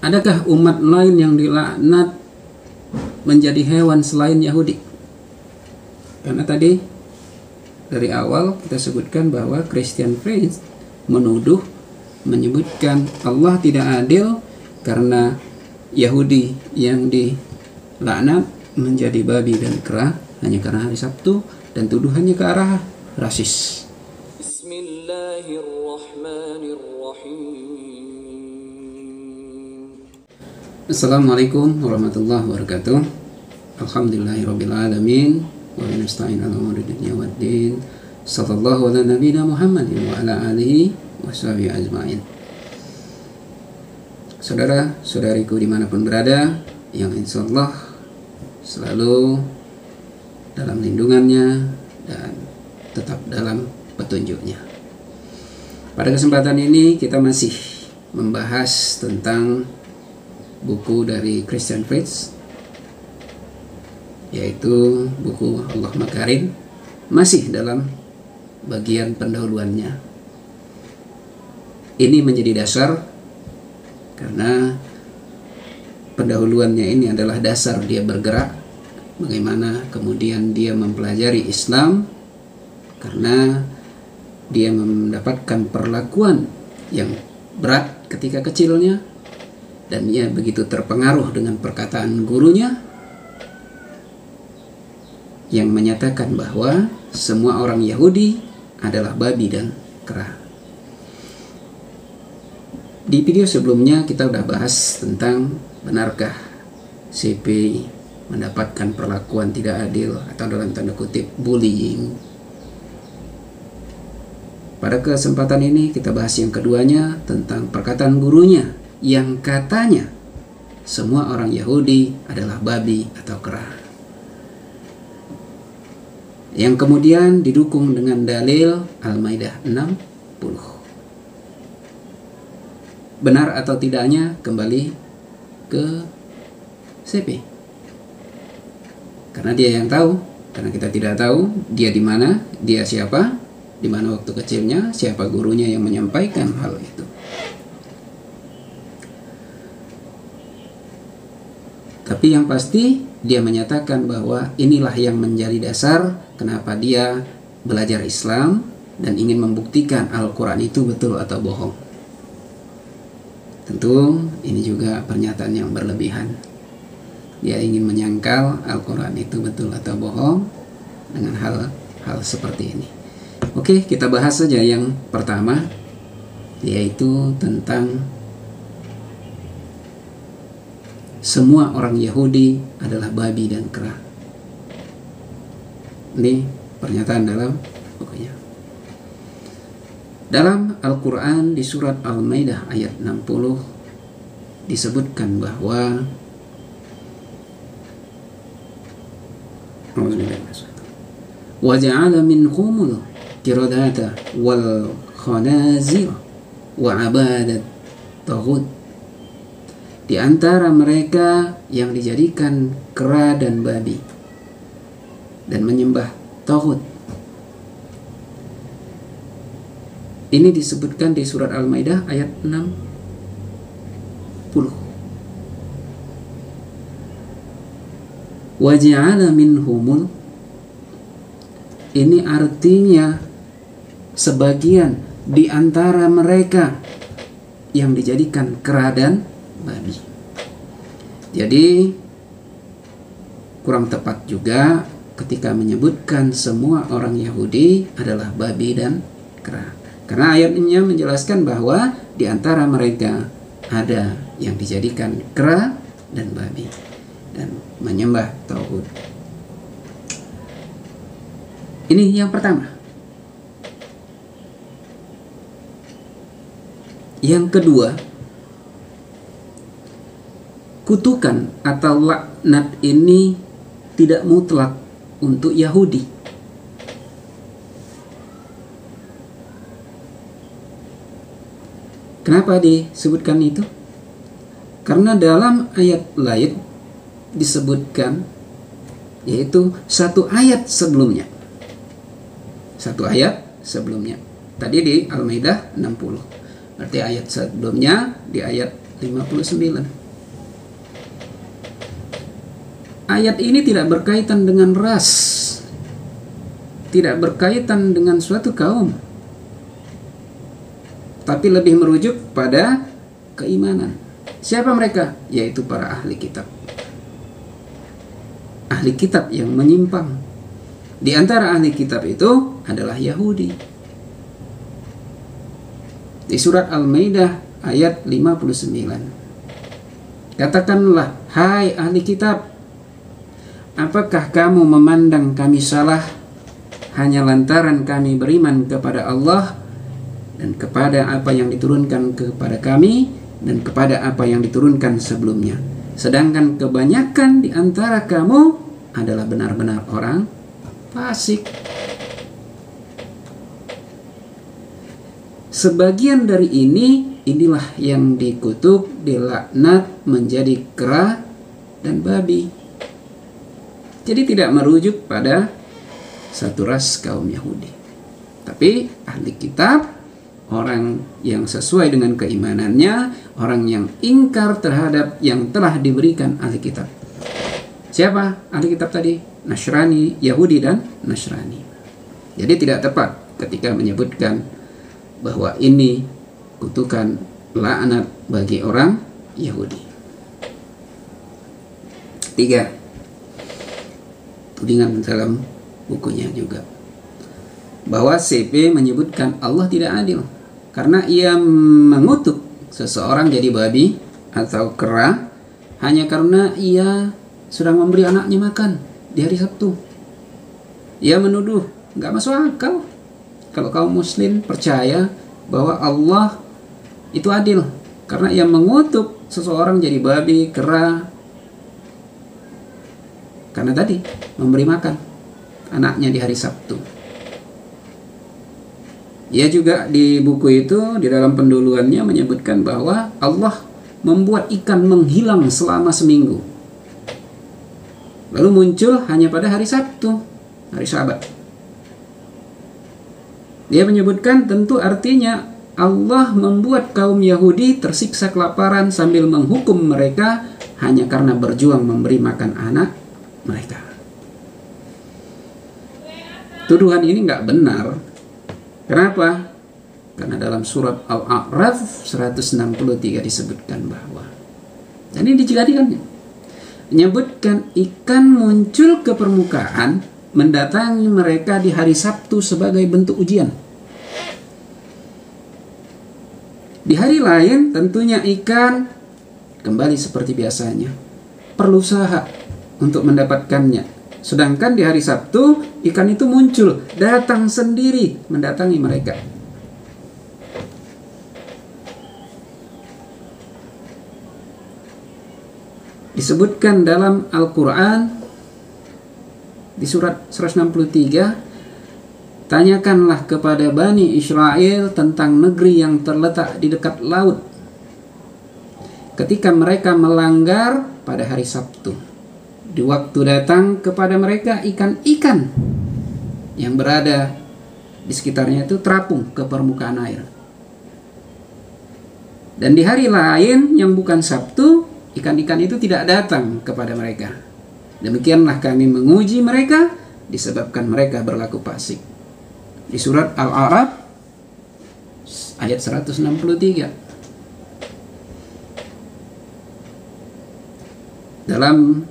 Adakah umat lain yang dilaknat menjadi hewan selain Yahudi? Karena tadi dari awal kita sebutkan bahwa Christian Friends menyebutkan Allah tidak adil karena Yahudi yang dilaknat menjadi babi dan kera hanya karena hari Sabtu, dan tuduhannya ke arah rasis. Assalamualaikum warahmatullahi wabarakatuh. Alhamdulillahirabbil alamin wa nasta'in ala umuri dunya waddin. Sallallahu ala nabiyina Muhammadin wa ala alihi washabihi ajmain. Saudara-saudariku dimanapun berada, yang insyaallah selalu dalam lindungannya dan tetap dalam petunjuknya. Pada kesempatan ini kita masih membahas tentang buku dari Christian Friends, yaitu buku Allah Makarim, masih dalam bagian pendahuluannya. Ini menjadi dasar karena pendahuluannya ini adalah dasar dia bergerak, bagaimana kemudian dia mempelajari Islam, karena dia mendapatkan perlakuan yang berat ketika kecilnya, dan ia begitu terpengaruh dengan perkataan gurunya yang menyatakan bahwa semua orang Yahudi adalah babi dan kera. Di video sebelumnya kita sudah bahas tentang benarkah CP mendapatkan perlakuan tidak adil atau dalam tanda kutip bullying. Pada kesempatan ini kita bahas yang keduanya tentang perkataan gurunya yang katanya semua orang Yahudi adalah babi atau kera, yang kemudian didukung dengan dalil Al-Maidah 60. Benar atau tidaknya kembali ke CP, karena dia yang tahu, karena kita tidak tahu dia di mana, dia siapa, di mana waktu kecilnya, siapa gurunya yang menyampaikan hal itu. Tapi yang pasti dia menyatakan bahwa inilah yang menjadi dasar kenapa dia belajar Islam dan ingin membuktikan Al-Quran itu betul atau bohong. Tentu ini juga pernyataan yang berlebihan. Dia ingin menyangkal Al-Quran itu betul atau bohong dengan hal seperti ini. Oke, kita bahas saja yang pertama, yaitu tentang semua orang Yahudi adalah babi dan kera. Ini pernyataan dalam bukunya. Dalam Al-Quran di surat Al-Maidah ayat 60 disebutkan bahwa wa ja'ala minhumul qiradata wal khanazir wa abadat taghut. Di antara mereka yang dijadikan kera dan babi dan menyembah taghut. Ini disebutkan di surat Al-Maidah ayat 60. Wa ja'ala minhumul, ini artinya sebagian di antara mereka yang dijadikan kera dan babi. Jadi kurang tepat juga ketika menyebutkan semua orang Yahudi adalah babi dan kera, karena ayatnya menjelaskan bahwa di antara mereka ada yang dijadikan kera dan babi dan menyembah taghut. Ini yang pertama. Yang kedua, kutukan atau laknat ini tidak mutlak untuk Yahudi. Kenapa disebutkan itu? Karena dalam ayat lain disebutkan, yaitu satu ayat sebelumnya. Tadi di Al-Maidah 60. Berarti ayat sebelumnya di ayat 59. Ayat ini tidak berkaitan dengan ras, tidak berkaitan dengan suatu kaum, tapi lebih merujuk pada keimanan. Siapa mereka? Yaitu para ahli kitab. Ahli kitab yang menyimpang. Di antara ahli kitab itu adalah Yahudi. Di surat Al-Maidah ayat 59. Katakanlah, hai ahli kitab, apakah kamu memandang kami salah hanya lantaran kami beriman kepada Allah dan kepada apa yang diturunkan kepada kami dan kepada apa yang diturunkan sebelumnya, sedangkan kebanyakan di antara kamu adalah benar-benar orang fasik. Sebagian dari inilah yang dikutuk, dilaknat menjadi kera dan babi. Jadi tidak merujuk pada satu ras kaum Yahudi, tapi ahli kitab, orang yang sesuai dengan keimanannya, orang yang ingkar terhadap yang telah diberikan ahli kitab. Siapa ahli kitab tadi? Nasrani, Yahudi dan Nasrani. Jadi tidak tepat ketika menyebutkan bahwa ini kutukan laknat bagi orang Yahudi. 3. Tudingan dalam bukunya juga bahwa CP menyebutkan Allah tidak adil karena ia mengutuk seseorang jadi babi atau kera hanya karena ia sedang memberi anaknya makan di hari Sabtu. Ia menuduh, nggak masuk akal kalau kaum muslim percaya bahwa Allah itu adil karena ia mengutuk seseorang jadi babi, kera karena tadi memberi makan anaknya di hari Sabtu. Ia juga di buku itu, di dalam penduluannya menyebutkan bahwa Allah membuat ikan menghilang selama seminggu, lalu muncul hanya pada hari Sabtu, hari Sabat. Dia menyebutkan tentu artinya Allah membuat kaum Yahudi tersiksa kelaparan sambil menghukum mereka hanya karena berjuang memberi makan anak mereka. Tuduhan ini nggak benar. Kenapa? Karena dalam surat Al-A'raf 163 disebutkan bahwa, dan ini dijadikan menyebutkan ikan muncul ke permukaan mendatangi mereka di hari Sabtu sebagai bentuk ujian. Di hari lain tentunya ikan kembali seperti biasanya, perlu usaha untuk mendapatkannya. Sedangkan di hari Sabtu, ikan itu muncul, datang sendiri mendatangi mereka. Disebutkan dalam Al-Quran, di surat 163, tanyakanlah kepada Bani Israel tentang negeri yang terletak di dekat laut, ketika mereka melanggar pada hari Sabtu. Di waktu datang kepada mereka ikan-ikan yang berada di sekitarnya itu terapung ke permukaan air. Dan di hari lain yang bukan Sabtu, ikan-ikan itu tidak datang kepada mereka. Demikianlah kami menguji mereka disebabkan mereka berlaku fasik. Di surat Al-A'raf ayat 163. Dalam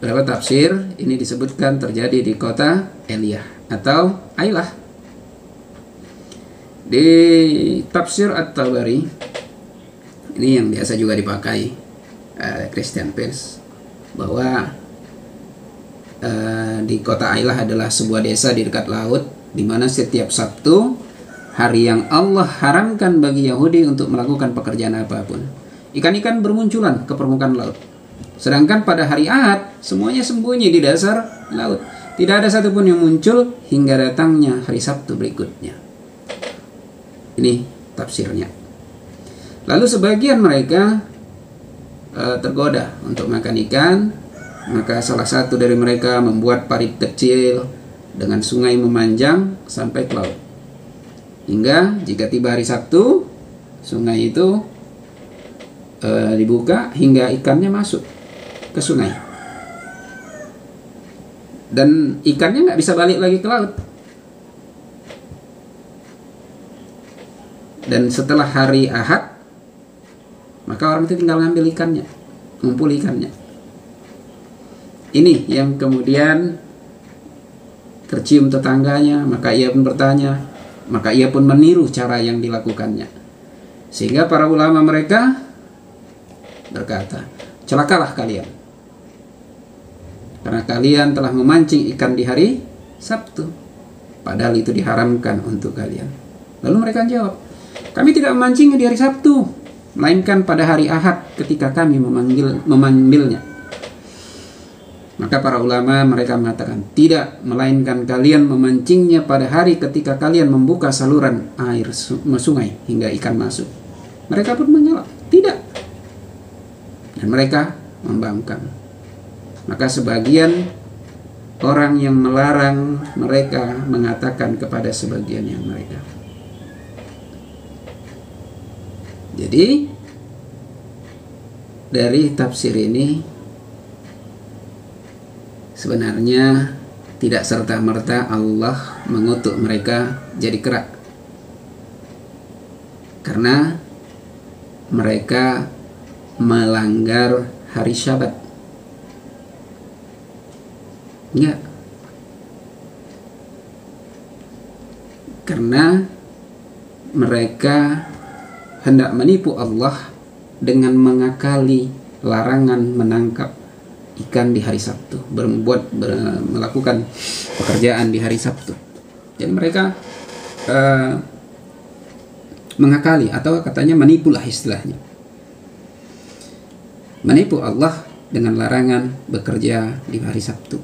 beberapa tafsir ini disebutkan terjadi di kota Eliyah atau Ailah. Di tafsir At-Tabari, ini yang biasa juga dipakai Christian Pers, bahwa di kota Ailah adalah sebuah desa di dekat laut, di mana setiap Sabtu, hari yang Allah haramkan bagi Yahudi untuk melakukan pekerjaan apapun, ikan-ikan bermunculan ke permukaan laut. Sedangkan pada hari Ahad, semuanya sembunyi di dasar laut. Tidak ada satupun yang muncul hingga datangnya hari Sabtu berikutnya. Ini tafsirnya. Lalu sebagian mereka tergoda untuk makan ikan, maka salah satu dari mereka membuat parit kecil dengan sungai memanjang sampai ke laut. Hingga jika tiba hari Sabtu, sungai itu dibuka hingga ikannya masuk ke sungai. Dan ikannya nggak bisa balik lagi ke laut. Dan setelah hari Ahad, maka orang itu tinggal ngambil ikannya, ngumpul ikannya. Ini yang kemudian tercium tetangganya, maka ia pun bertanya, maka ia pun meniru cara yang dilakukannya. Sehingga para ulama mereka berkata, celakalah kalian, karena kalian telah memancing ikan di hari Sabtu, padahal itu diharamkan untuk kalian. Lalu mereka jawab, kami tidak memancingnya di hari Sabtu, melainkan pada hari Ahad ketika kami memanggilnya. Maka para ulama mereka mengatakan, tidak, melainkan kalian memancingnya pada hari ketika kalian membuka saluran air sungai hingga ikan masuk. Mereka pun menjawab, tidak. Dan mereka membangkang. Maka sebagian orang yang melarang mereka mengatakan kepada sebagian yang mereka. Jadi dari tafsir ini sebenarnya tidak serta-merta Allah mengutuk mereka jadi kera, karena mereka melanggar hari Syabat. Enggak. Karena mereka hendak menipu Allah dengan mengakali larangan menangkap ikan di hari Sabtu, melakukan pekerjaan di hari Sabtu. Jadi mereka mengakali, atau katanya menipu lah istilahnya. Menipu Allah dengan larangan bekerja di hari Sabtu.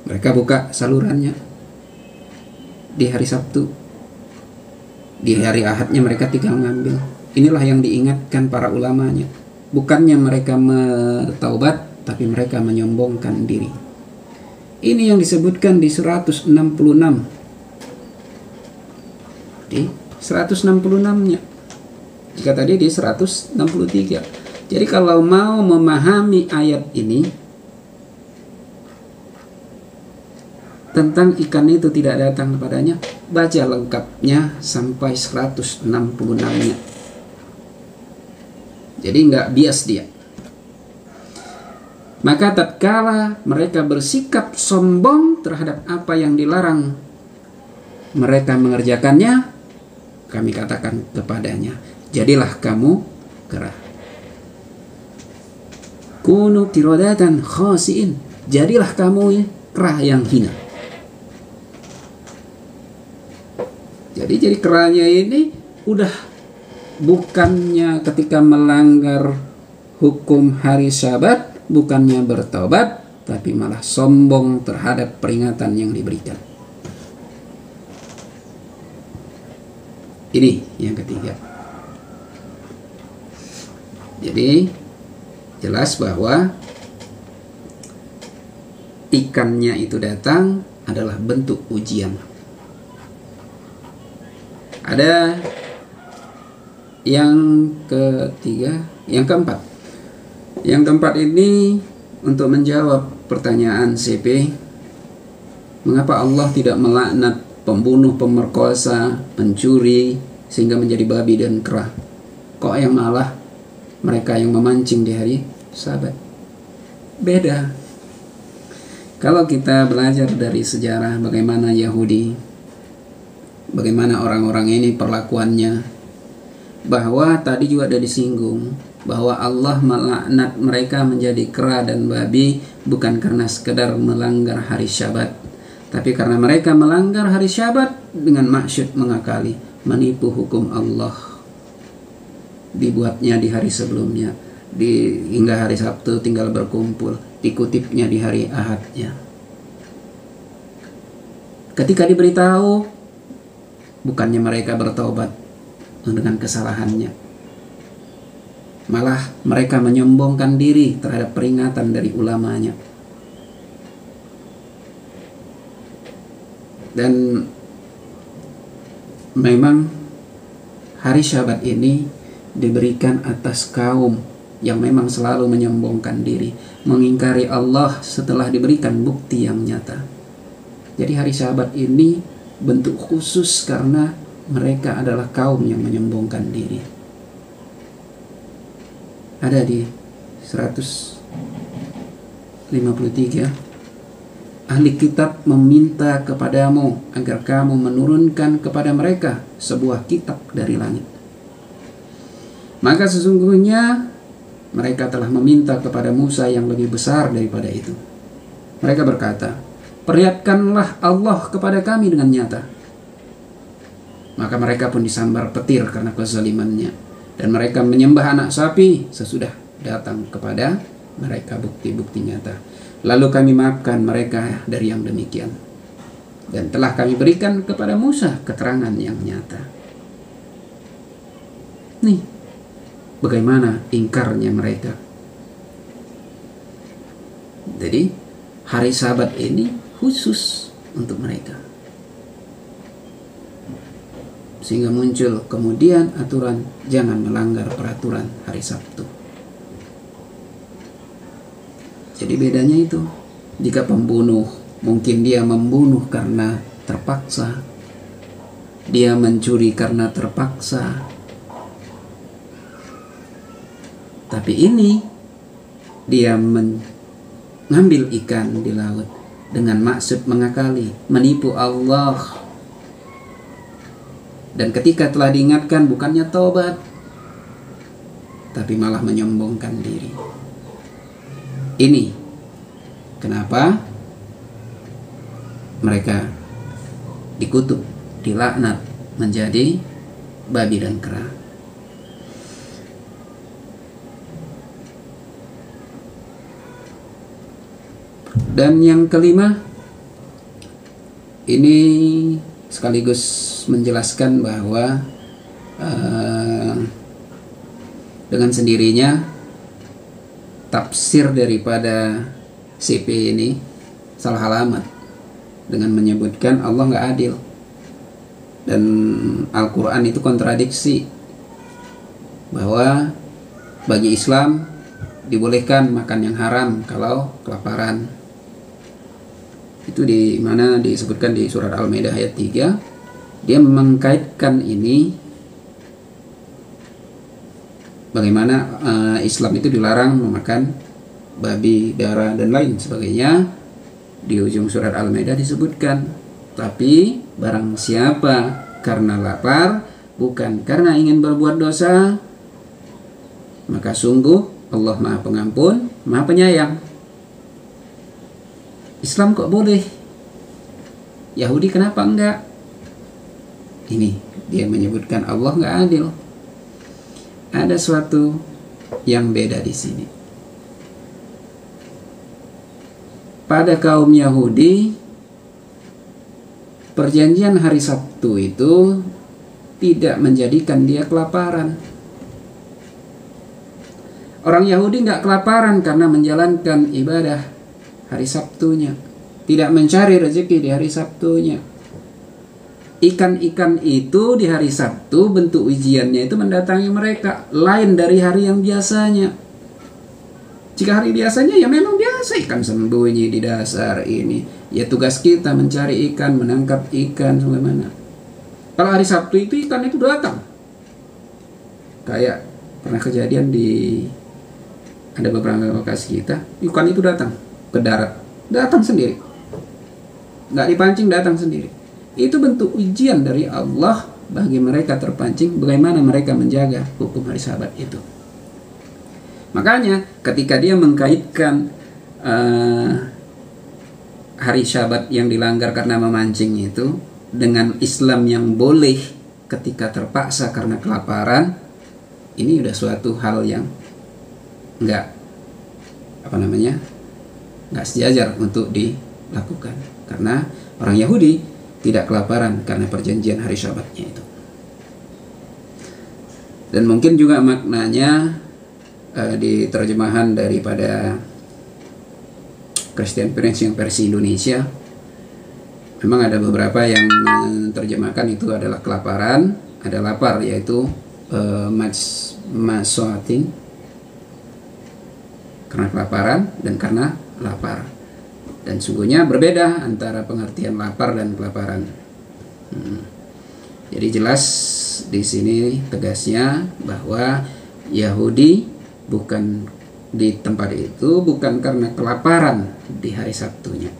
Mereka buka salurannya di hari Sabtu. Di hari Ahadnya mereka tinggal ngambil. Inilah yang diingatkan para ulamanya. Bukannya mereka bertaubat, tapi mereka menyombongkan diri. Ini yang disebutkan di 166. Di 166-nya. Jika tadi di 163. Jadi kalau mau memahami ayat ini tentang ikan itu tidak datang kepadanya, baca lengkapnya sampai 166-nya. Jadi nggak bias dia. Maka tatkala mereka bersikap sombong terhadap apa yang dilarang mereka mengerjakannya, kami katakan kepadanya, jadilah kamu kera. Kunu kirodatan khasiin, jadilah kamu kera yang hina. Jadi keranya ini udah bukannya ketika melanggar hukum hari Syabat, bukannya bertobat, tapi malah sombong terhadap peringatan yang diberikan. Ini yang ketiga. Jadi jelas bahwa ikannya itu datang adalah bentuk ujian. Ada yang ketiga, yang keempat. Yang keempat ini untuk menjawab pertanyaan CP, mengapa Allah tidak melaknat pembunuh, pemerkosa, pencuri sehingga menjadi babi dan kera? Kok yang malah mereka yang memancing di hari Sabat? Beda. Kalau kita belajar dari sejarah bagaimana Yahudi, bagaimana orang-orang ini perlakuannya, bahwa tadi juga ada disinggung bahwa Allah melaknat mereka menjadi kera dan babi bukan karena sekedar melanggar hari Syabat, tapi karena mereka melanggar hari Syabat dengan maksud mengakali, menipu hukum Allah. Dibuatnya di hari sebelumnya, hingga hari Sabtu tinggal berkumpul, dikutipnya di hari Ahadnya. Ketika diberitahu, bukannya mereka bertobat dengan kesalahannya, malah mereka menyombongkan diri terhadap peringatan dari ulamanya. Dan memang hari Syabat ini diberikan atas kaum yang memang selalu menyombongkan diri, mengingkari Allah setelah diberikan bukti yang nyata. Jadi hari Sabat ini bentuk khusus karena mereka adalah kaum yang menyombongkan diri. Ada di 153, ahli kitab meminta kepadamu agar kamu menurunkan kepada mereka sebuah kitab dari langit. Maka sesungguhnya mereka telah meminta kepada Musa yang lebih besar daripada itu. Mereka berkata, perlihatkanlah Allah kepada kami dengan nyata. Maka mereka pun disambar petir karena kezalimannya, dan mereka menyembah anak sapi sesudah datang kepada mereka bukti-bukti nyata. Lalu kami maafkan mereka dari yang demikian, dan telah kami berikan kepada Musa keterangan yang nyata. Nih, bagaimana ingkarnya mereka. Jadi hari Sabat ini khusus untuk mereka, sehingga muncul kemudian aturan jangan melanggar peraturan hari Sabtu. Jadi bedanya itu, jika pembunuh mungkin dia membunuh karena terpaksa, dia mencuri karena terpaksa. Tapi ini dia mengambil ikan di laut dengan maksud mengakali, menipu Allah. Dan ketika telah diingatkan bukannya tobat, tapi malah menyombongkan diri. Ini kenapa mereka dikutuk, dilaknat menjadi babi dan kera. Dan yang kelima, ini sekaligus menjelaskan bahwa dengan sendirinya tafsir daripada CP ini salah alamat dengan menyebutkan Allah nggak adil, dan Al-Quran itu kontradiksi bahwa bagi Islam dibolehkan makan yang haram kalau kelaparan. Itu di mana disebutkan di surat Al-Maidah ayat 3. Dia mengkaitkan ini bagaimana Islam itu dilarang memakan babi, darah, dan lain sebagainya. Di ujung surat Al-Maidah disebutkan, tapi barang siapa karena lapar bukan karena ingin berbuat dosa, maka sungguh Allah Maha Pengampun, Maha Penyayang. Islam kok boleh, Yahudi kenapa enggak? Ini dia menyebutkan Allah nggak adil. Ada suatu yang beda di sini. Pada kaum Yahudi, perjanjian hari Sabtu itu tidak menjadikan dia kelaparan. Orang Yahudi nggak kelaparan karena menjalankan ibadah hari Sabtunya, tidak mencari rezeki di hari Sabtunya. Ikan-ikan itu di hari Sabtu bentuk ujiannya itu mendatangi mereka, lain dari hari yang biasanya. Jika hari biasanya ya memang biasa, ikan sembunyi di dasar ini, ya tugas kita mencari ikan, menangkap ikan bagaimana. Kalau hari Sabtu itu ikan itu datang. Kayak pernah kejadian di ada beberapa lokasi kita, ikan itu datang ke darat, datang sendiri, nggak dipancing, datang sendiri. Itu bentuk ujian dari Allah bagi mereka terpancing, bagaimana mereka menjaga hukum hari Sabat itu. Makanya ketika dia mengkaitkan hari Sabat yang dilanggar karena memancing itu dengan Islam yang boleh ketika terpaksa karena kelaparan, ini udah suatu hal yang nggak sejajar untuk dilakukan, karena orang Yahudi tidak kelaparan karena perjanjian hari Sabatnya itu. Dan mungkin juga maknanya di terjemahan daripada Christian Prince yang versi Indonesia, memang ada beberapa yang menerjemahkan itu adalah kelaparan, ada lapar, yaitu masoatin, karena kelaparan dan karena lapar. Dan sungguhnya berbeda antara pengertian lapar dan kelaparan. Jadi jelas di sini tegasnya bahwa Yahudi bukan di tempat itu bukan karena kelaparan di hari Sabtunya.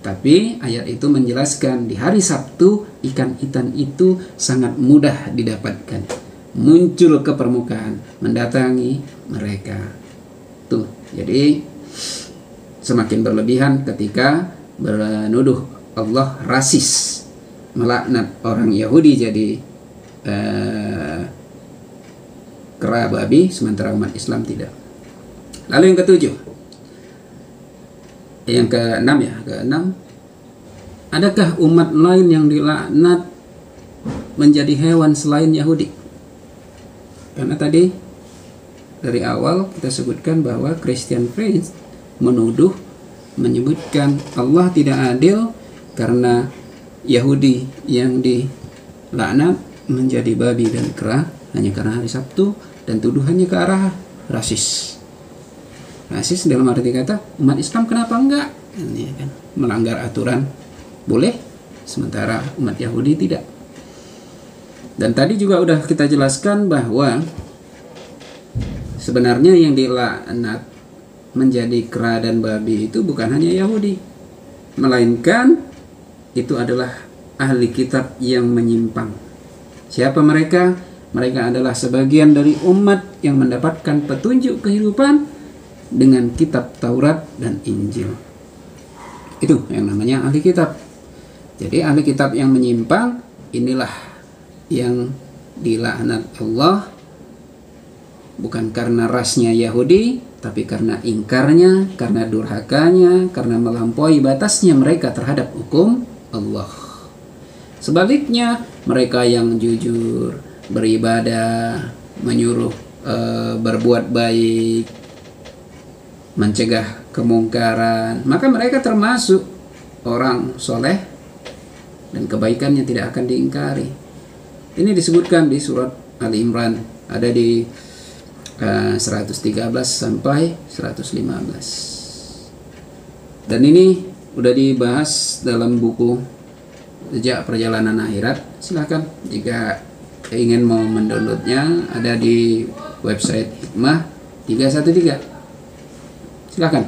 Tapi ayat itu menjelaskan di hari Sabtu ikan-ikan itu sangat mudah didapatkan, muncul ke permukaan, mendatangi mereka. Tuh, jadi semakin berlebihan ketika menuduh Allah rasis, melaknat orang Yahudi jadi kera babi, sementara umat Islam tidak. Lalu yang ketujuh, yang keenam ya, adakah umat lain yang dilaknat menjadi hewan selain Yahudi? Karena tadi dari awal kita sebutkan bahwa Christian Prince menyebutkan Allah tidak adil karena Yahudi yang dilaknat menjadi babi dan kera hanya karena hari Sabtu, dan tuduhannya ke arah rasis. Rasis dalam arti kata umat Islam kenapa enggak? Ini kan melanggar aturan boleh, sementara umat Yahudi tidak. Dan tadi juga udah kita jelaskan bahwa sebenarnya yang dilaknat menjadi kera dan babi itu bukan hanya Yahudi, melainkan itu adalah ahli kitab yang menyimpang. Siapa mereka? Mereka adalah sebagian dari umat yang mendapatkan petunjuk kehidupan dengan kitab Taurat dan Injil. Itu yang namanya ahli kitab. Jadi ahli kitab yang menyimpang inilah yang dilaknat Allah, bukan karena rasnya Yahudi, tapi karena ingkarnya, karena durhakanya, karena melampaui batasnya mereka terhadap hukum Allah. Sebaliknya, mereka yang jujur, beribadah, menyuruh berbuat baik, mencegah kemungkaran, maka mereka termasuk orang soleh dan kebaikannya tidak akan diingkari. Ini disebutkan di surat Ali Imran, ada di 113 sampai 115. Dan ini udah dibahas dalam buku Jejak Perjalanan Akhirat. Silahkan jika ingin mau mendownloadnya, ada di website Hikmah 313. Silahkan.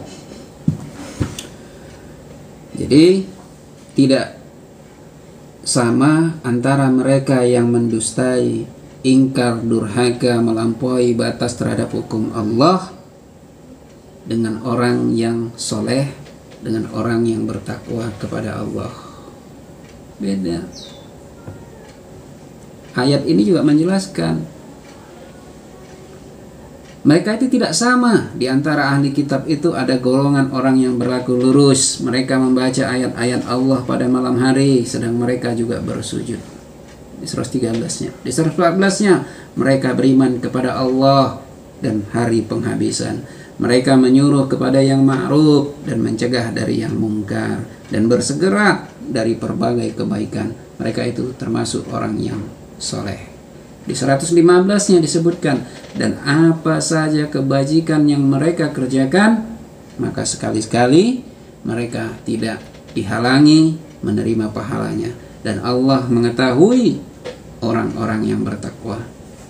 Jadi tidak sama antara mereka yang mendustai, ingkar, durhaka, melampaui batas terhadap hukum Allah dengan orang yang soleh, dengan orang yang bertakwa kepada Allah. Beda. Ayat ini juga menjelaskan mereka itu tidak sama. Di antara ahli kitab itu ada golongan orang yang berlaku lurus. Mereka membaca ayat-ayat Allah pada malam hari, sedang mereka juga bersujud. Di 113-nya. Di 114-nya, mereka beriman kepada Allah dan hari penghabisan. Mereka menyuruh kepada yang ma'ruf dan mencegah dari yang mungkar, dan bersegera dari berbagai kebaikan. Mereka itu termasuk orang yang soleh. Di 115-nya disebutkan, dan apa saja kebajikan yang mereka kerjakan, maka sekali-sekali mereka tidak dihalangi menerima pahalanya, dan Allah mengetahui orang-orang yang bertakwa.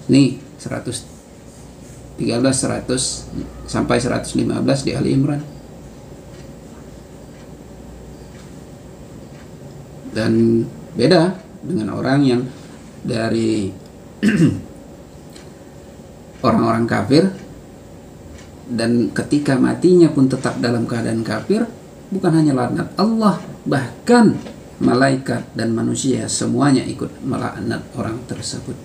Ini 113, 100 sampai 115 di Ali Imran. Dan beda dengan orang yang dari orang-orang kafir, dan ketika matinya pun tetap dalam keadaan kafir. Bukan hanya laknat Allah, bahkan malaikat dan manusia semuanya ikut melaknat orang tersebut.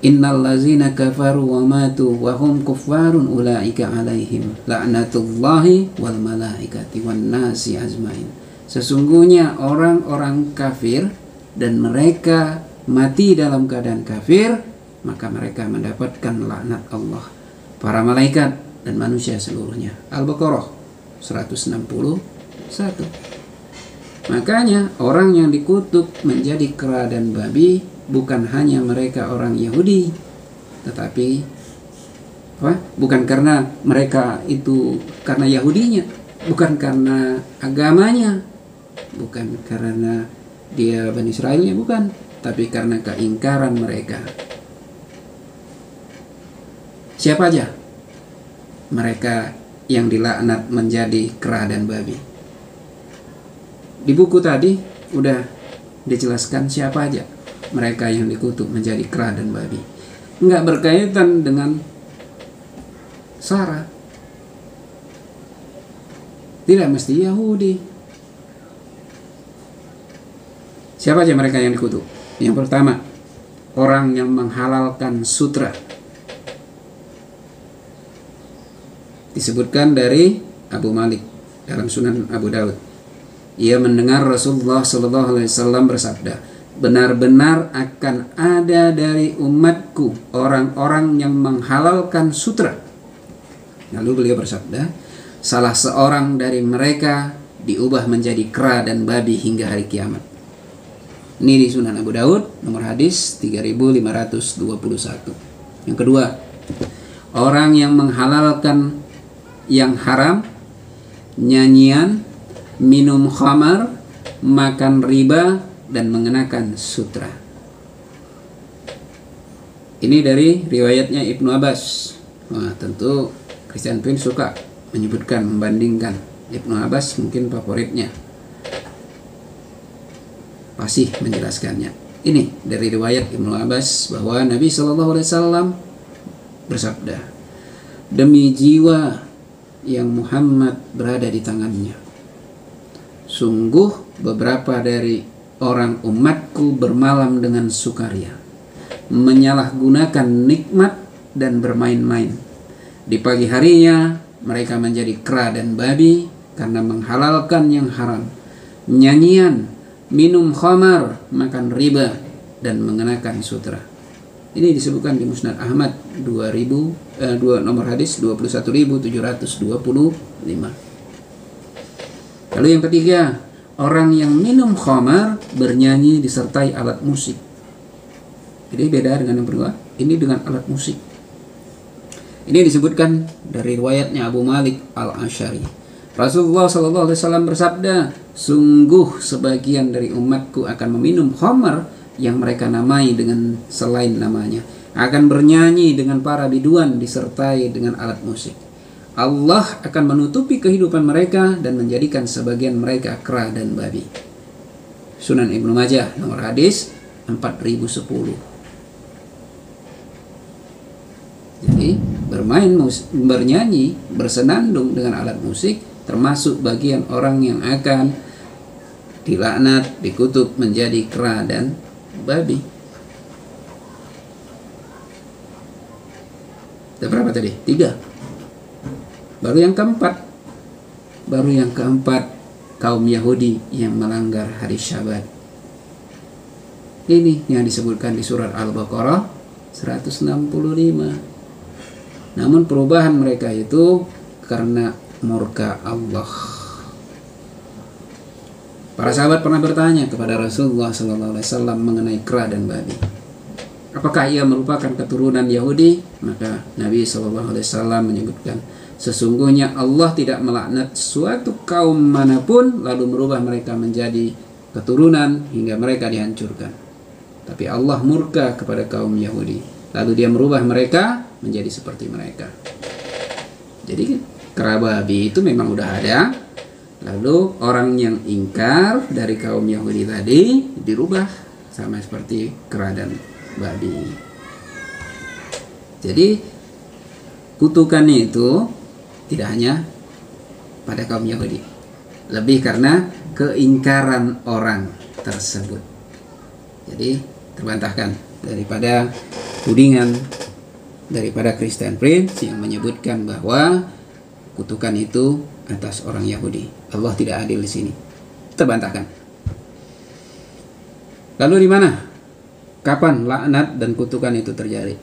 Innal ladzina kafaru wa matu wa hum kuffarun ulaika alaihim la'natullahi wal malaikati wan nasi ajmain. Sesungguhnya orang-orang kafir dan mereka mati dalam keadaan kafir, maka mereka mendapatkan laknat Allah, para malaikat dan manusia seluruhnya. Al-Baqarah 161. Makanya orang yang dikutuk menjadi kera dan babi bukan hanya mereka orang Yahudi, tetapi bukan karena mereka itu karena Yahudinya, bukan karena agamanya, bukan karena dia Bani Israelnya, bukan, tapi karena keingkaran mereka. Siapa aja mereka yang dilaknat menjadi kera dan babi? Di buku tadi udah dijelaskan siapa aja mereka yang dikutuk menjadi kera dan babi. Enggak berkaitan dengan Sarah, tidak mesti Yahudi. Siapa aja mereka yang dikutuk? Yang pertama, orang yang menghalalkan sutra. Disebutkan dari Abu Malik dalam Sunan Abu Daud. Ia mendengar Rasulullah SAW bersabda, benar-benar akan ada dari umatku orang-orang yang menghalalkan sutra. Lalu beliau bersabda, salah seorang dari mereka diubah menjadi kera dan babi hingga hari kiamat. Ini di Sunan Abu Daud, nomor hadis 3521. Yang kedua, orang yang menghalalkan yang haram, nyanyian, minum khamar, makan riba, dan mengenakan sutra. Ini dari riwayatnya Ibnu Abbas. Wah, tentu Christian Prince suka menyebutkan, membandingkan. Ibnu Abbas mungkin favoritnya, pasti menjelaskannya. Ini dari riwayat Ibnu Abbas bahwa Nabi SAW bersabda, demi jiwa yang Muhammad berada di tangannya, sungguh beberapa dari orang umatku bermalam dengan sukaria, menyalahgunakan nikmat dan bermain-main. Di pagi harinya mereka menjadi kera dan babi karena menghalalkan yang haram, nyanyian, minum khamar, makan riba, dan mengenakan sutra. Ini disebutkan di Musnad Ahmad nomor hadis 21.725. Lalu yang ketiga, orang yang minum khamar bernyanyi disertai alat musik. Jadi beda dengan yang kedua, ini dengan alat musik. Ini disebutkan dari riwayatnya Abu Malik Al-Asy'ari. Rasulullah SAW bersabda, sungguh sebagian dari umatku akan meminum khamar yang mereka namai dengan selain namanya, akan bernyanyi dengan para biduan disertai dengan alat musik. Allah akan menutupi kehidupan mereka dan menjadikan sebagian mereka kera dan babi. Sunan Ibnu Majah nomor hadis 4010. Jadi bernyanyi, bersenandung dengan alat musik termasuk bagian orang yang akan dilaknat, dikutuk menjadi kera dan babi. Ada berapa tadi? 3. Baru yang keempat, kaum Yahudi yang melanggar hari Syabat. Ini yang disebutkan di surat Al-Baqarah 165. Namun perubahan mereka itu karena murka Allah. Para sahabat pernah bertanya kepada Rasulullah SAW mengenai kera dan babi. Apakah ia merupakan keturunan Yahudi? Maka Nabi SAW menyebutkan, sesungguhnya Allah tidak melaknat suatu kaum manapun lalu merubah mereka menjadi keturunan hingga mereka dihancurkan. Tapi Allah murka kepada kaum Yahudi, lalu dia merubah mereka menjadi seperti mereka. Jadi kera babi itu memang udah ada. Lalu orang yang ingkar dari kaum Yahudi tadi dirubah sama seperti kera dan babi. Jadi kutukannya itu tidak hanya pada kaum Yahudi, lebih karena keingkaran orang tersebut. Jadi terbantahkan daripada tudingan daripada Christian Prince yang menyebutkan bahwa kutukan itu atas orang Yahudi. Allah tidak adil di sini. Terbantahkan. Lalu di mana? Kapan laknat dan kutukan itu terjadi?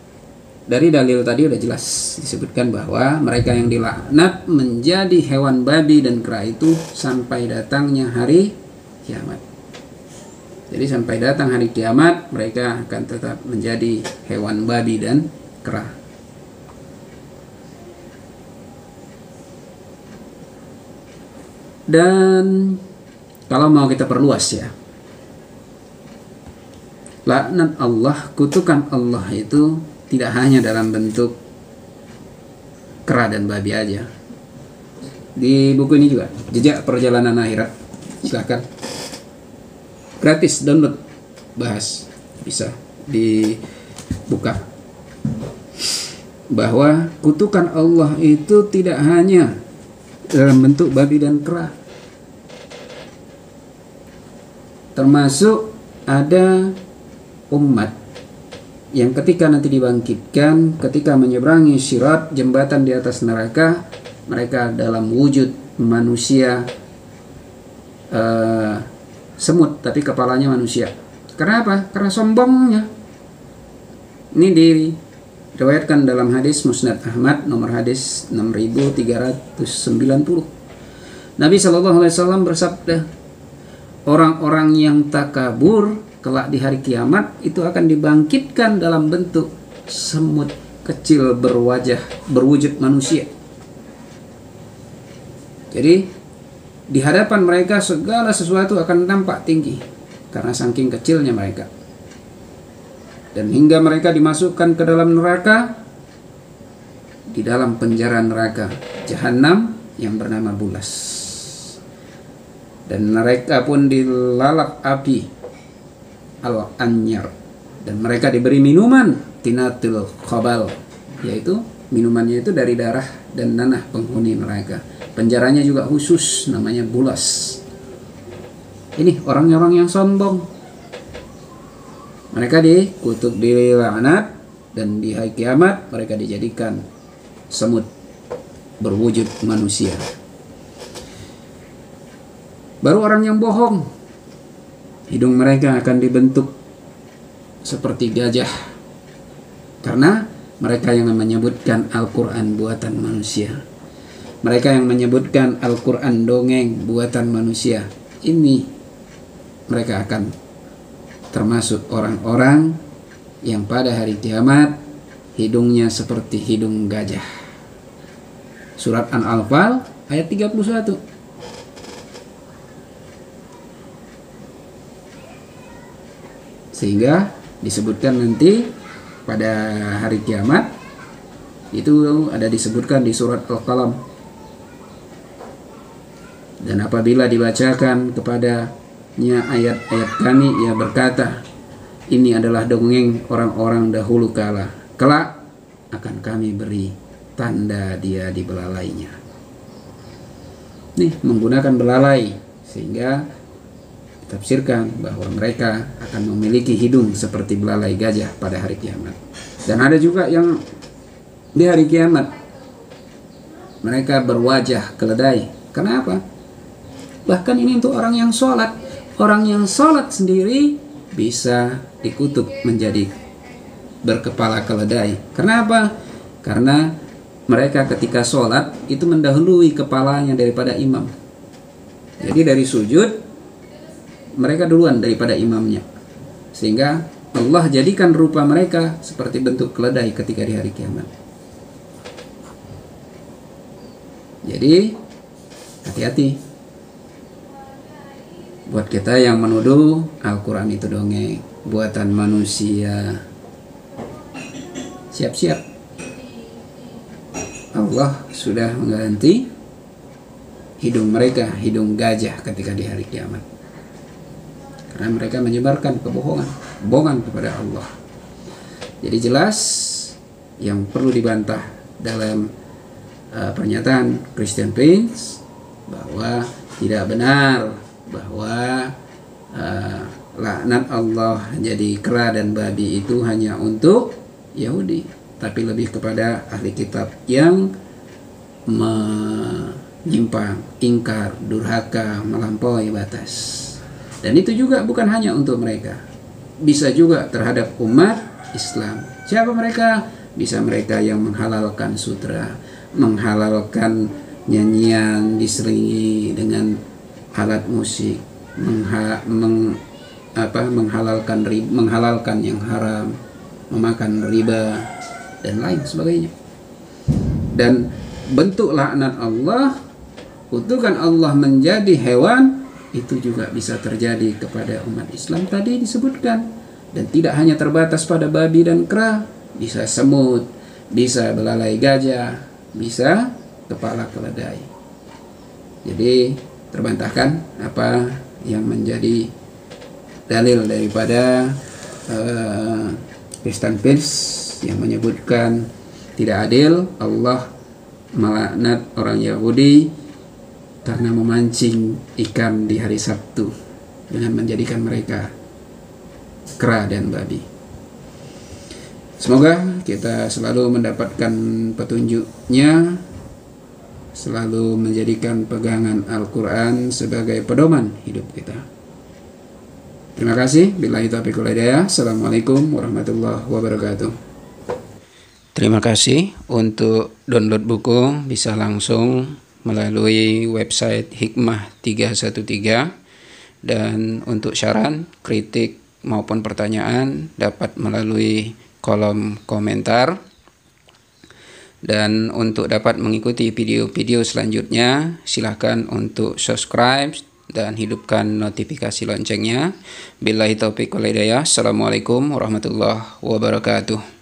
Dari dalil tadi sudah jelas disebutkan bahwa mereka yang dilaknat menjadi hewan babi dan kera itu sampai datangnya hari kiamat. Jadi sampai datang hari kiamat mereka akan tetap menjadi hewan babi dan kera. Dan kalau mau kita perluas ya, laknat Allah, kutukan Allah itu tidak hanya dalam bentuk kera dan babi aja. Di buku ini juga, Jejak Perjalanan Akhirat, silakan gratis download, bahas, bisa dibuka, bahwa kutukan Allah itu tidak hanya dalam bentuk babi dan kera, termasuk ada umat yang ketika nanti dibangkitkan, ketika menyeberangi sirat, jembatan di atas neraka, mereka dalam wujud manusia semut, tapi kepalanya manusia. Karena apa? Karena sombongnya. Ini diriwayatkan dalam hadis Musnad Ahmad nomor hadis 6390. Nabi SAW bersabda, orang-orang yang takabur kelak di hari kiamat itu akan dibangkitkan dalam bentuk semut kecil berwujud manusia. Jadi di hadapan mereka segala sesuatu akan nampak tinggi karena saking kecilnya mereka. Dan hingga mereka dimasukkan ke dalam neraka, di dalam penjara neraka Jahanam yang bernama Bulas. Dan mereka pun dilalap api Al-Anyar, dan mereka diberi minuman Tinatul Khabal, yaitu minumannya itu dari darah dan nanah penghuni neraka. Penjaranya juga khusus, namanya Bulas. Ini orang-orang yang sombong. Mereka dikutuk, dilaknat, dan di hari kiamat mereka dijadikan semut berwujud manusia. Baru orang yang bohong, hidung mereka akan dibentuk seperti gajah, karena mereka yang menyebutkan Al-Quran buatan manusia. Mereka yang menyebutkan Al-Quran dongeng buatan manusia. Ini mereka akan termasuk orang-orang yang pada hari kiamat hidungnya seperti hidung gajah. Surat An-Anfal ayat 31. Sehingga disebutkan nanti pada hari kiamat itu ada disebutkan di surat Al-Qalam. Dan apabila dibacakan kepadanya ayat-ayat kami, ia berkata, ini adalah dongeng orang-orang dahulu kala. Kelak akan kami beri tanda dia di belalainya. Nih, menggunakan belalai, sehingga ditafsirkan bahwa mereka akan memiliki hidung seperti belalai gajah pada hari kiamat. Dan ada juga yang di hari kiamat mereka berwajah keledai. Kenapa? Bahkan ini untuk orang yang sholat. Orang yang sholat sendiri bisa dikutuk menjadi berkepala keledai. Kenapa? Karena mereka ketika sholat itu mendahului kepalanya daripada imam. Jadi dari sujud mereka duluan daripada imamnya. Sehingga Allah jadikan rupa mereka seperti bentuk keledai ketika di hari kiamat. Jadi hati-hati buat kita yang menuduh Al-Quran itu dongeng buatan manusia. Siap-siap, Allah sudah mengganti hidung mereka hidung gajah ketika di hari kiamat, karena mereka menyebarkan kebohongan kepada Allah. Jadi jelas yang perlu dibantah dalam pernyataan Christian Prince bahwa tidak benar bahwa laknat Allah jadi kera dan babi itu hanya untuk Yahudi, tapi lebih kepada ahli kitab yang menyimpang, ingkar, durhaka, melampaui batas. Dan itu juga bukan hanya untuk mereka, bisa juga terhadap umat Islam. Siapa mereka? Bisa mereka yang menghalalkan sutra, menghalalkan nyanyian diselingi dengan alat musik, menghalalkan yang haram, memakan riba dan lain sebagainya. Dan bentuk laknat Allah, kutukan Allah menjadi hewan, itu juga bisa terjadi kepada umat Islam tadi disebutkan. Dan tidak hanya terbatas pada babi dan kera, bisa semut, bisa belalai gajah, bisa kepala keledai. Jadi terbantahkan apa yang menjadi dalil daripada Kristen Peirce yang menyebutkan tidak adil Allah melaknat orang Yahudi karena memancing ikan di hari Sabtu dengan menjadikan mereka kera dan babi. Semoga kita selalu mendapatkan petunjuknya, selalu menjadikan pegangan Al-Quran sebagai pedoman hidup kita. Terima kasih. Billahi taufiq wal hidayah. Assalamualaikum warahmatullahi wabarakatuh. Terima kasih. Untuk download buku bisa langsung melalui website Hikmah 313, dan untuk saran, kritik maupun pertanyaan dapat melalui kolom komentar. Dan untuk dapat mengikuti video-video selanjutnya, silakan untuk subscribe dan hidupkan notifikasi loncengnya. Billahi taufiq wal hidayah. Assalamualaikum warahmatullahi wabarakatuh.